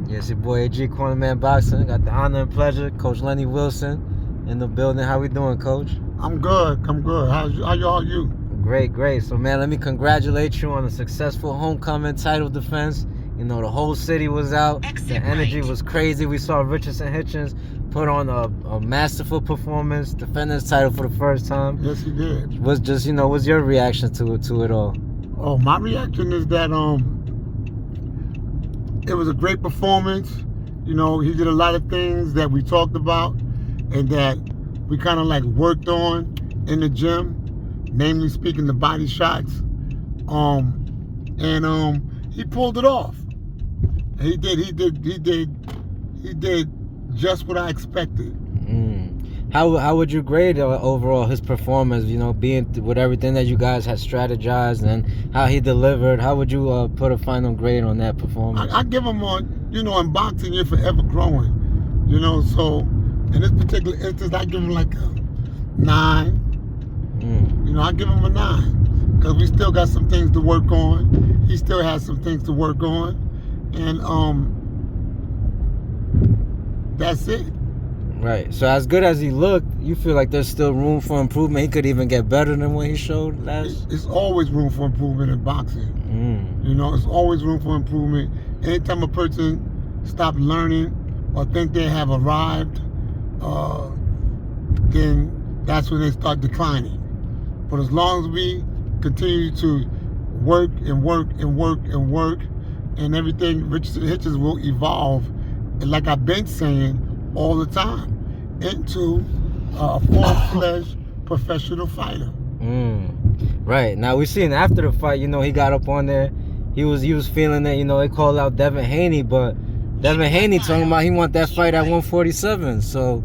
Yes, your boy AG Cornerman Boxing. Got the honor and pleasure, Coach Lenny Wilson in the building. How we doing, Coach? I'm good. How you? Great. So, man, let me congratulate you on a successful homecoming title defense. You know, the whole city was out. The energy was crazy. We saw Richardson Hitchins put on a masterful performance, defending his title for the first time. Yes, he did. What's your reaction to it all? Oh, my reaction is that it was a great performance. You know, he did a lot of things that we talked about and that we kind of like worked on in the gym, namely speaking the body shots. He pulled it off. He did just what I expected. How would you grade overall his performance? You know, being with everything that you guys had strategized and how he delivered. How would you put a final grade on that performance? I give him in boxing you're forever growing. You know, so in this particular instance, I give him like a 9. You know, I give him a 9 because we still got some things to work on. He still has some things to work on, and that's it. Right. So as good as he looked, you feel like there's still room for improvement. He could even get better than what he showed last. It's always room for improvement in boxing. You know, it's always room for improvement. Anytime a person stops learning or think they have arrived, then that's when they start declining. But as long as we continue to work and everything, Richardson Hitchins will evolve, and like I've been saying all the time, into a full-fledged professional fighter. Right. Now we seen after the fight, you know, he got up on there. He was feeling that, you know, they called out Devin Haney, but Devin Haney talking about he want that fight at 147. So,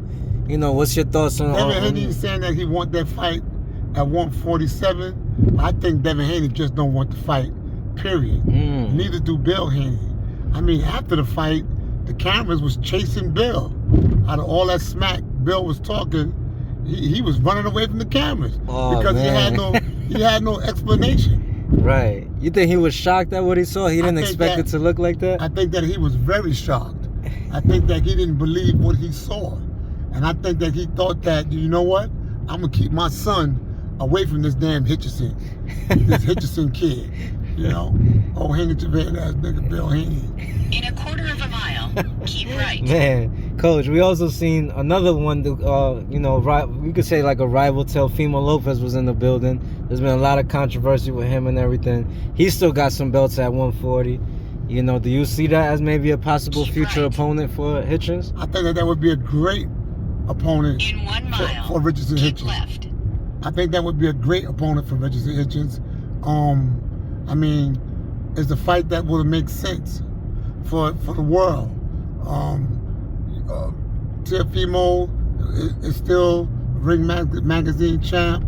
you know, what's your thoughts on Devin Haney is saying that he want that fight at 147. I think Devin Haney just don't want the fight, period. Neither do Bill Haney. I mean, after the fight, the cameras was chasing Bill. Out of all that smack Bill was talking, he was running away from the cameras because he had no explanation. Right. You think he was shocked at what he saw? He didn't expect it to look like that? I think that he was very shocked. I think that he didn't believe what he saw. And I think that he thought that, you know what? I'm going to keep my son away from this damn Hitchison. This Hitchison kid. You know? Oh, handkerchief ass nigga Bill Haney. In a quarter of a mile, keep right. Man, Coach, we also seen another one, you know, we could say like a rival. Teofimo Lopez was in the building. There's been a lot of controversy with him and everything. He still got some belts at 140. You know, do you see that as maybe a possible future opponent for Hitchins? I think that would be a great opponent in 1 mile, for Richardson Hitchins. Left. I think that would be a great opponent for Richardson Hitchins. I mean, it's a fight that would make sense for the world. Teofimo is still Ring Magazine champ.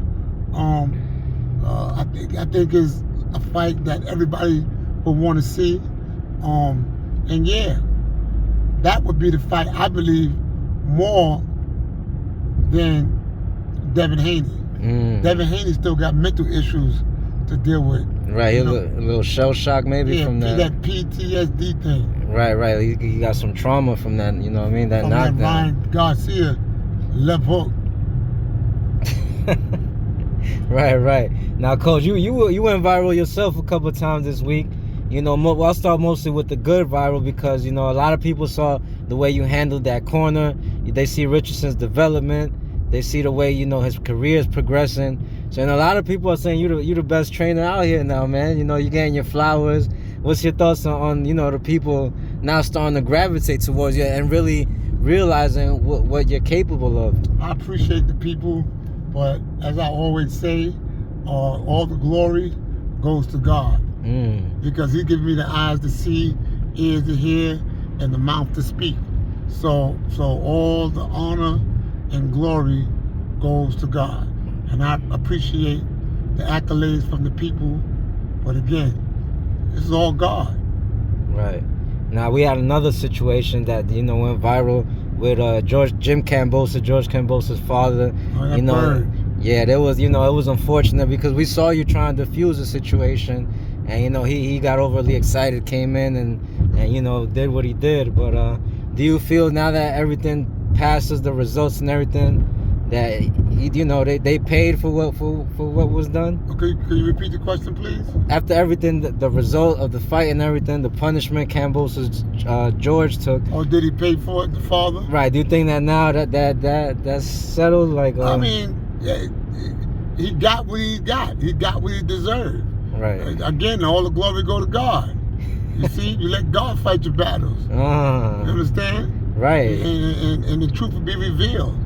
I think is a fight that everybody would want to see. And yeah, that would be the fight I believe more than Devin Haney. Devin Haney still got mental issues to deal with. Right, a little shell shock maybe from that. That PTSD thing. Right. He got some trauma from that, you know what I mean? That knockdown. That Ryan Garcia left hook. Right. Now, Coach, you went viral yourself a couple of times this week. You know, I'll start mostly with the good viral because, you know, a lot of people saw the way you handled that corner. They see Richardson's development. They see the way, you know, his career is progressing. So, and a lot of people are saying you the best trainer out here now, man. You know, you're getting your flowers. What's your thoughts on you know, the people now starting to gravitate towards you and really realizing what you're capable of? I appreciate the people, but as I always say, all the glory goes to God. Because he gives me the eyes to see, ears to hear, and the mouth to speak. So all the honor and glory goes to God. And I appreciate the accolades from the people. But again, this is all God. Right. Now, we had another situation that, you know, went viral with George Kambosos' father. Oh, you know, bird. Yeah, there was, you know, it was unfortunate because we saw you trying to defuse the situation. And, you know, he got overly excited, came in and and did what he did. But do you feel now that everything passes, the results and everything, that they paid for what was done? Okay, can you repeat the question, please? After everything, the result of the fight and everything, the punishment Kambosos George took. Or did he pay for it, the father? Right. Do you think that now that's settled? Like, I mean, he got what he got. He got what he deserved. Right. Again, all the glory go to God. You see, you let God fight your battles. You understand? Right. And the truth will be revealed.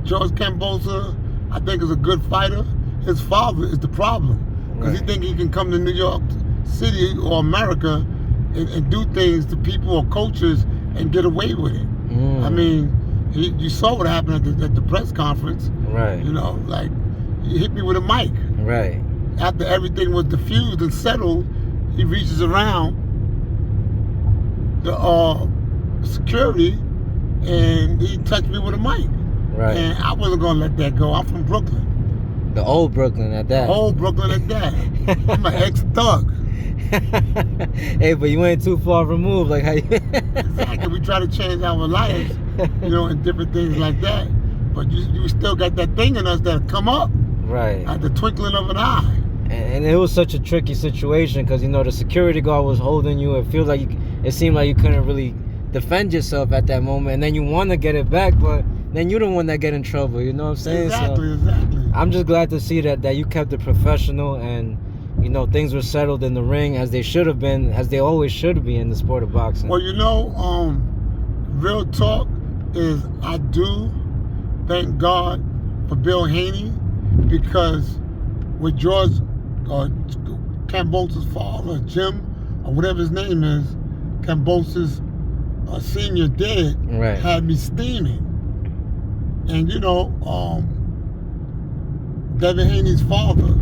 George Kambosos, I think, is a good fighter. His father is the problem. Because he think he can come to New York City or America and do things to people or coaches and get away with it. I mean, you saw what happened at the press conference. Right. Like, he hit me with a mic. Right. After everything was diffused and settled, he reaches around the security and he touched me with a mic. Right. And I wasn't gonna let that go. I'm from Brooklyn. The old Brooklyn at that. Old Brooklyn at that. I'm an ex-thug. Hey, but you ain't too far removed. Like how you... Exactly. We try to change our lives, and different things like that. But you still got that thing in us that'll come up. Right. At the twinkling of an eye. And it was such a tricky situation because the security guard was holding you. It seemed like you couldn't really defend yourself at that moment, and then you want to get it back, but then you're the one that get in trouble. You know what I'm saying? Exactly. I'm just glad to see that you kept it professional, and things were settled in the ring as they should have been, as they always should be in the sport of boxing. Well, real talk is I do thank God for Bill Haney, because with George Kambosos' father, Jim, or whatever his name is, Kambosos Sr. dead, had me steaming. And Devin Haney's father,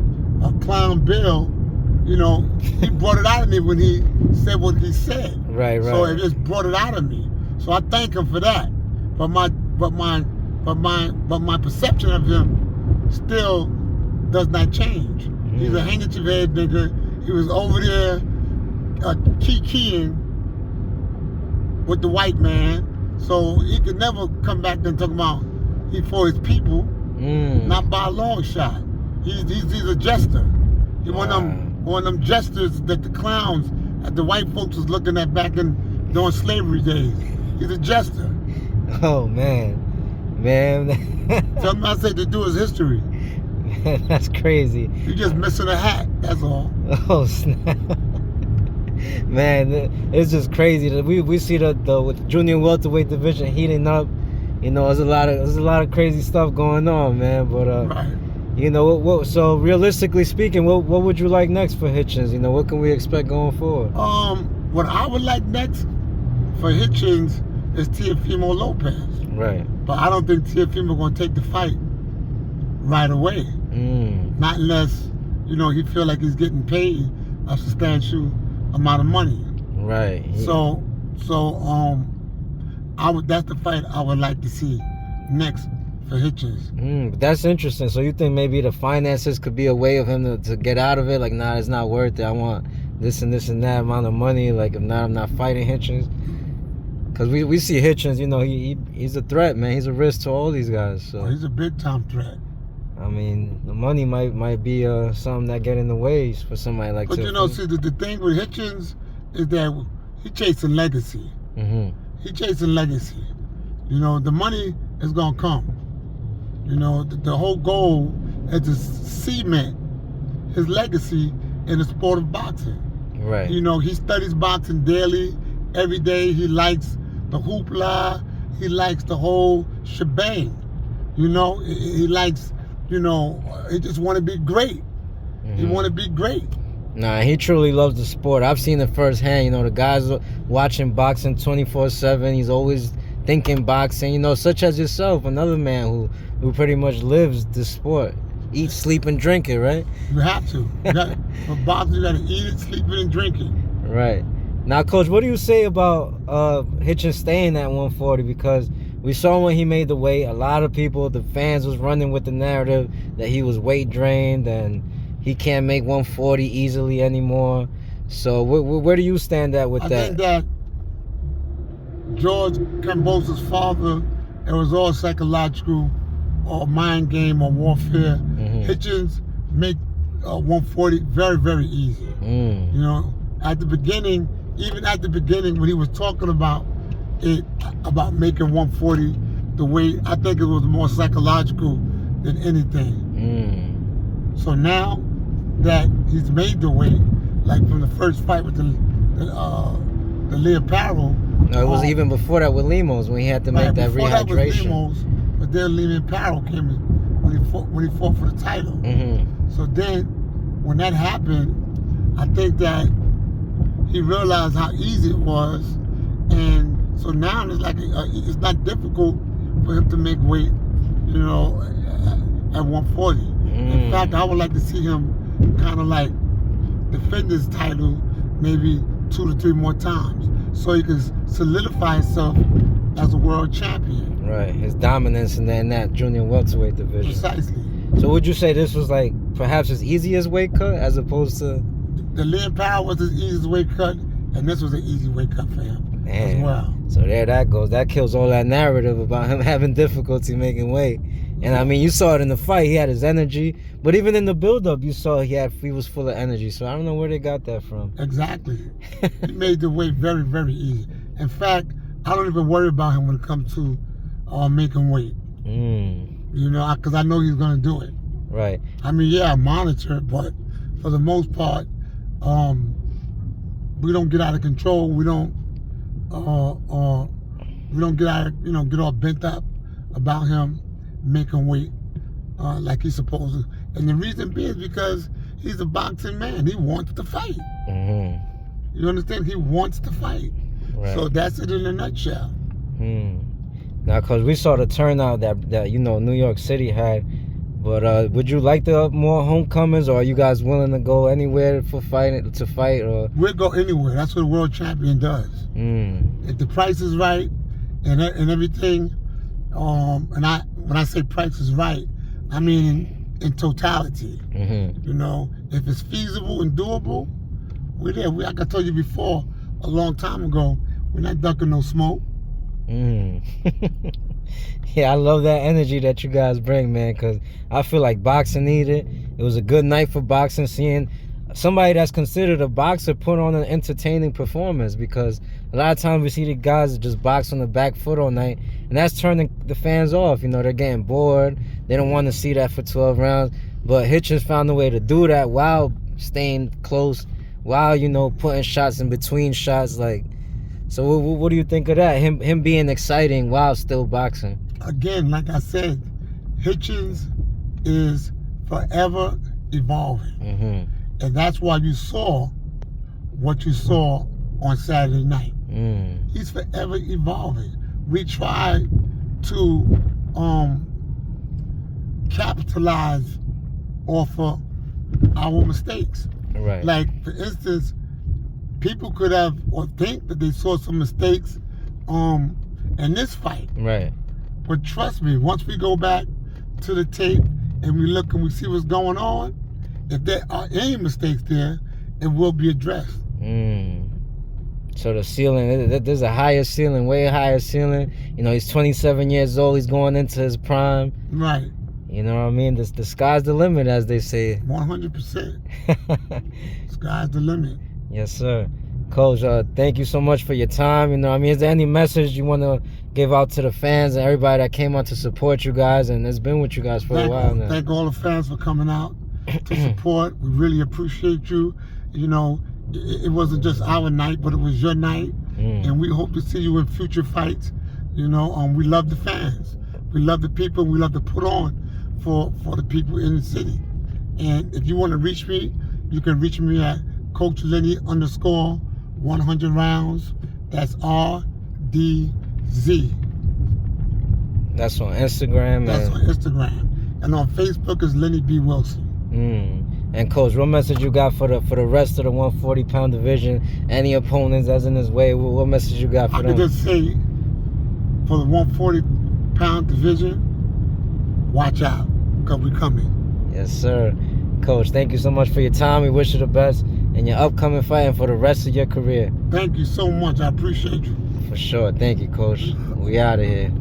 Clown Bill, he brought it out of me when he said what he said. Right. So it just brought it out of me. So I thank him for that. But my perception of him still does not change. He's a handkerchief head nigga. He was over there kikiing with the white man, so he could never come back and talk about he for his people, not by a long shot. He's a jester. He's one of them jesters that the clowns, the white folks was looking at back during slavery days. He's a jester. Oh man. Something I said to do is history. Man, that's crazy. You're just missing a hat, that's all. Oh snap. Man, it's just crazy that we see the junior welterweight division heating up. There's a lot of crazy stuff going on, man. But so realistically speaking, what would you like next for Hitchins? What can we expect going forward? What I would like next for Hitchins is Teofimo Lopez. Right. But I don't think Teofimo gonna take the fight right away. Not unless he feel like he's getting paid a substantial amount of money. Right. Yeah. That's the fight I would like to see next for Hitchins. That's interesting. So you think maybe the finances could be a way of him to get out of it? Like, nah, it's not worth it. I want this and this and that amount of money. Like, if not, I'm not fighting Hitchins. Because we see Hitchins, he's a threat, man. He's a risk to all these guys. So he's a big time threat. I mean, the money might be something that get in the way for somebody like that. But see, the thing with Hitchins is that he chasing legacy. He chasing legacy. The money is gonna come. The whole goal is to cement his legacy in the sport of boxing. Right. He studies boxing daily, every day. He likes the hoopla. He likes the whole shebang. He likes. He just want to be great. He want to be great. Nah, he truly loves the sport. I've seen it firsthand. The guys watching boxing 24/7. He's always thinking boxing. Such as yourself, another man who pretty much lives the sport. Eat, sleep, and drink it, right? You have to. For boxing, you got to eat it, sleep it, and drink it. Right. Now, Coach, what do you say about Hitchins staying at 140? Because we saw when he made the weight, a lot of people, the fans was running with the narrative that he was weight drained and he can't make 140 easily anymore. So where do you stand at with that? I think that George Kambosos' father, it was all psychological or mind game or warfare. Hitchins make 140 very, very easy. You know, at the beginning, even at the beginning when he was talking about it, about making 140 the weight, I think it was more psychological than anything. So now that he's made the weight, like from the first fight with the Leoparo. No, it was even before that with Limos when he had to make that before rehydration. That was Limos, but then Leoparo came in when he fought for the title. So then, when that happened, I think that he realized how easy it was, and so now it's like it's not difficult for him to make weight, you know, at 140. In fact, I would like to see him kind of like defend his title maybe 2 to 3 more times, so he can solidify himself as a world champion. Right, his dominance in that junior welterweight division. Precisely. So would you say this was like perhaps his easiest weight cut as opposed to? The Leoparo was his easiest weight cut, and this was an easy weight cut for him as well. So there that goes. That kills all that narrative about him having difficulty making weight. And I mean, you saw it in the fight. He had his energy, but even in the build-up, you saw he was full of energy. So I don't know where they got that from. Exactly. He made the weight very, very easy. In fact, I don't even worry about him when it comes to making weight. You know, because I know he's gonna do it. Right. I mean, yeah, I monitor it, but for the most part, we don't get out of control. We don't get out of, get all bent up about him making weight like he's supposed to. And the reason being is because he's a boxing man. He wants to fight. You understand? He wants to fight. Right. So that's it in a nutshell. Now, because we saw the turnout that New York City had, but would you like the more homecomings, or are you guys willing to go anywhere to fight? Or we'll go anywhere. That's what a world champion does. If the price is right and everything, when I say price is right, I mean in totality. You know, if it's feasible and doable, we're there. Like I told you before, a long time ago, we're not ducking no smoke. Yeah, I love that energy that you guys bring, man, because I feel like boxing needed. It was a good night for boxing, seeing somebody that's considered a boxer put on an entertaining performance, because a lot of times we see the guys that just box on the back foot all night, and that's turning the fans off. They're getting bored. They don't want to see that for 12 rounds. But Hitchins found a way to do that while staying close, while, putting shots in between shots. So what do you think of that? Him being exciting while still boxing? Again, like I said, Hitchins is forever evolving. And that's why you saw what you saw on Saturday night. He's forever evolving. We try to capitalize off of our mistakes. Right. Like, for instance, people could have or think that they saw some mistakes in this fight. Right. But trust me, once we go back to the tape and we look and we see what's going on, if there are any mistakes there, it will be addressed. So the ceiling, there's a higher ceiling, way higher ceiling. He's 27 years old. He's going into his prime. Right. You know what I mean? The sky's the limit, as they say. 100%. Sky's the limit. Yes, sir. Coach, thank you so much for your time. Is there any message you want to give out to the fans and everybody that came out to support you guys and has been with you guys for a while now? Thank all the fans for coming out to support. We really appreciate you. It wasn't just our night, but it was your night. And we hope to see you in future fights. We love the fans. We love the people. We love to put on for the people in the city. And if you want to reach me, you can reach me at Coach Lenny _100 rounds. That's RDZ. That's on Instagram. That's on Instagram. And on Facebook is Lenny B. Wilson. And Coach, what message you got for the rest of the 140-pound division? Any opponents that's in his way? What message you got for them? I can just say, for the 140-pound division, watch out, because we're coming. Yes, sir. Coach, thank you so much for your time. We wish you the best in your upcoming fight and for the rest of your career. Thank you so much. I appreciate you. For For sure. Thank you, Coach. We out of here.